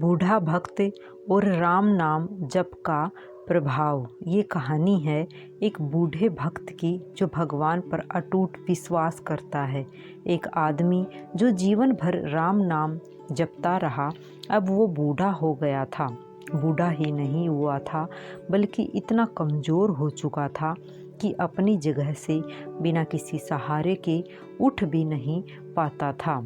बूढ़ा भक्त और राम नाम जप का प्रभाव। ये कहानी है एक बूढ़े भक्त की जो भगवान पर अटूट विश्वास करता है। एक आदमी जो जीवन भर राम नाम जपता रहा, अब वो बूढ़ा हो गया था। बूढ़ा ही नहीं हुआ था बल्कि इतना कमज़ोर हो चुका था कि अपनी जगह से बिना किसी सहारे के उठ भी नहीं पाता था।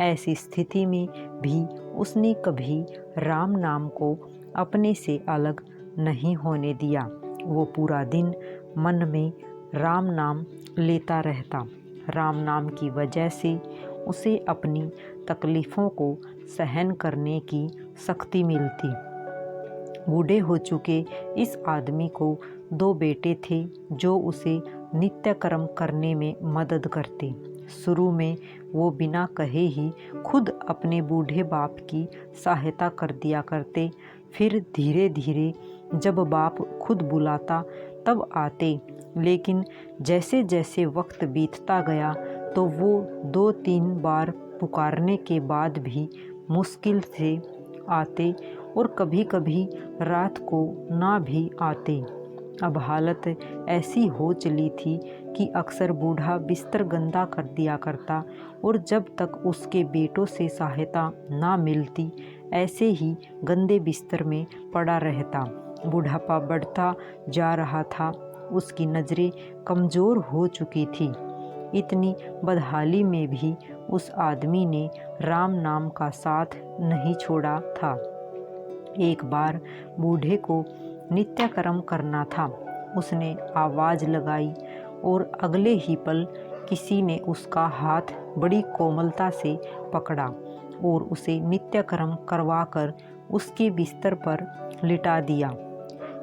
ऐसी स्थिति में भी उसने कभी राम नाम को अपने से अलग नहीं होने दिया। वो पूरा दिन मन में राम नाम लेता रहता। राम नाम की वजह से उसे अपनी तकलीफ़ों को सहन करने की शक्ति मिलती। बूढ़े हो चुके इस आदमी को 2 बेटे थे जो उसे नित्य कर्म करने में मदद करते। शुरू में वो बिना कहे ही खुद अपने बूढ़े बाप की सहायता कर दिया करते। फिर धीरे धीरे जब बाप खुद बुलाता तब आते, लेकिन जैसे जैसे वक्त बीतता गया तो वो 2-3 बार पुकारने के बाद भी मुश्किल से आते और कभी कभी रात को ना भी आते। अब हालत ऐसी हो चली थी कि अक्सर बूढ़ा बिस्तर गंदा कर दिया करता और जब तक उसके बेटों से सहायता ना मिलती ऐसे ही गंदे बिस्तर में पड़ा रहता। बुढ़ापा बढ़ता जा रहा था, उसकी नज़रें कमज़ोर हो चुकी थी। इतनी बदहाली में भी उस आदमी ने राम नाम का साथ नहीं छोड़ा था। एक बार बूढ़े को नित्य कर्म करना था। उसने आवाज़ लगाई और अगले ही पल किसी ने उसका हाथ बड़ी कोमलता से पकड़ा और उसे नित्य कर्म करवाकर उसके बिस्तर पर लिटा दिया।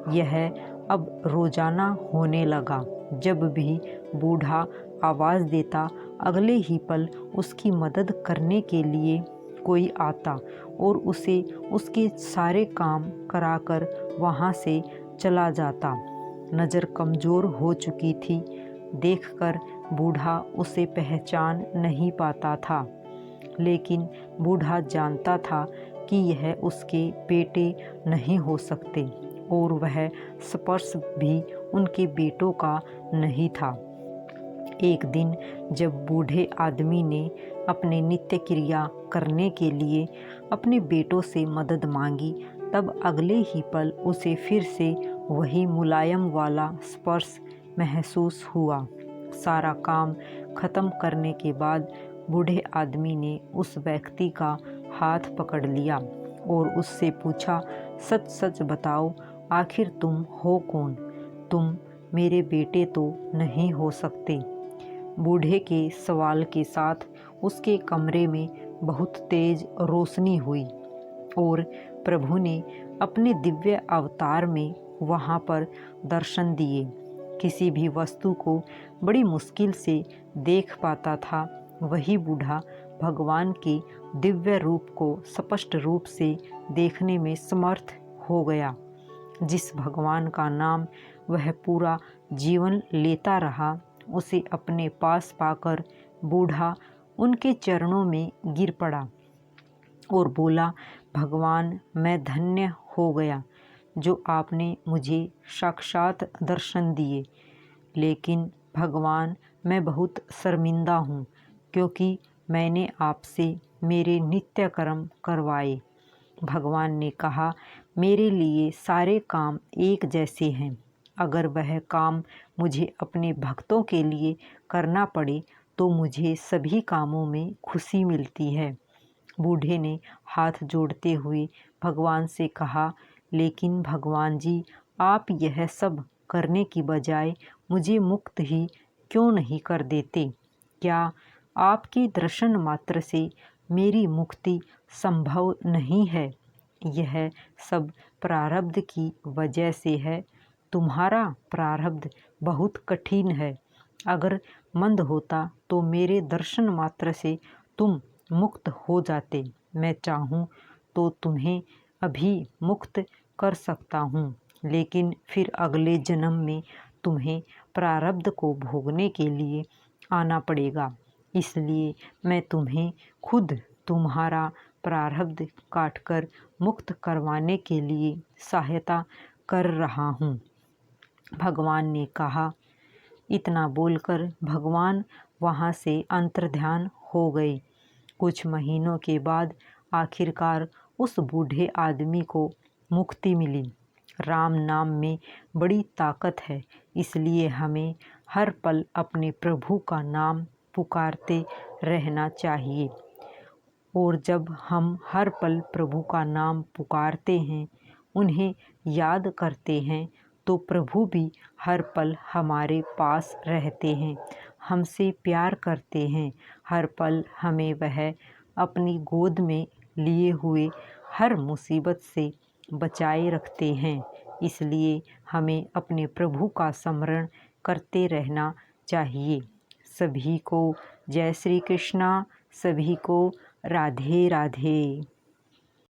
यह अब रोज़ाना होने लगा। जब भी बूढ़ा आवाज़ देता, अगले ही पल उसकी मदद करने के लिए कोई आता और उसे उसके सारे काम कराकर वहाँ से चला जाता। नज़र कमज़ोर हो चुकी थी, देखकर बूढ़ा उसे पहचान नहीं पाता था, लेकिन बूढ़ा जानता था कि यह उसके बेटे नहीं हो सकते और वह स्पर्श भी उनके बेटों का नहीं था। एक दिन जब बूढ़े आदमी ने अपने नित्य क्रिया करने के लिए अपने बेटों से मदद मांगी, तब अगले ही पल उसे फिर से वही मुलायम वाला स्पर्श महसूस हुआ। सारा काम खत्म करने के बाद बूढ़े आदमी ने उस व्यक्ति का हाथ पकड़ लिया और उससे पूछा, सच सच बताओ, आखिर तुम हो कौन? तुम मेरे बेटे तो नहीं हो सकते। बूढ़े के सवाल के साथ उसके कमरे में बहुत तेज रोशनी हुई और प्रभु ने अपने दिव्य अवतार में वहाँ पर दर्शन दिए। किसी भी वस्तु को बड़ी मुश्किल से देख पाता था, वही बूढ़ा भगवान के दिव्य रूप को स्पष्ट रूप से देखने में समर्थ हो गया। जिस भगवान का नाम वह पूरा जीवन लेता रहा, उसे अपने पास पाकर बूढ़ा उनके चरणों में गिर पड़ा और बोला, भगवान, मैं धन्य हो गया जो आपने मुझे साक्षात दर्शन दिए। लेकिन भगवान, मैं बहुत शर्मिंदा हूँ क्योंकि मैंने आपसे मेरे नित्य कर्म करवाए। भगवान ने कहा, मेरे लिए सारे काम एक जैसे हैं। अगर वह काम मुझे अपने भक्तों के लिए करना पड़े तो मुझे सभी कामों में खुशी मिलती है। बूढ़े ने हाथ जोड़ते हुए भगवान से कहा, लेकिन भगवान जी, आप यह सब करने की बजाय मुझे मुक्त ही क्यों नहीं कर देते? क्या आपके दर्शन मात्र से मेरी मुक्ति संभव नहीं है? यह सब प्रारब्ध की वजह से है। तुम्हारा प्रारब्ध बहुत कठिन है। अगर मंद होता तो मेरे दर्शन मात्र से तुम मुक्त हो जाते। मैं चाहूँ तो तुम्हें अभी मुक्त कर सकता हूँ, लेकिन फिर अगले जन्म में तुम्हें प्रारब्ध को भोगने के लिए आना पड़ेगा। इसलिए मैं तुम्हें खुद तुम्हारा प्रारब्ध काटकर मुक्त करवाने के लिए सहायता कर रहा हूँ। भगवान ने कहा। इतना बोलकर भगवान वहाँ से अंतर्ध्यान हो गए। कुछ महीनों के बाद आखिरकार उस बूढ़े आदमी को मुक्ति मिली। राम नाम में बड़ी ताकत है, इसलिए हमें हर पल अपने प्रभु का नाम पुकारते रहना चाहिए। और जब हम हर पल प्रभु का नाम पुकारते हैं, उन्हें याद करते हैं, तो प्रभु भी हर पल हमारे पास रहते हैं, हमसे प्यार करते हैं। हर पल हमें वह अपनी गोद में लिए हुए हर मुसीबत से बचाए रखते हैं। इसलिए हमें अपने प्रभु का स्मरण करते रहना चाहिए। सभी को जय श्री कृष्णा। सभी को राधे राधे।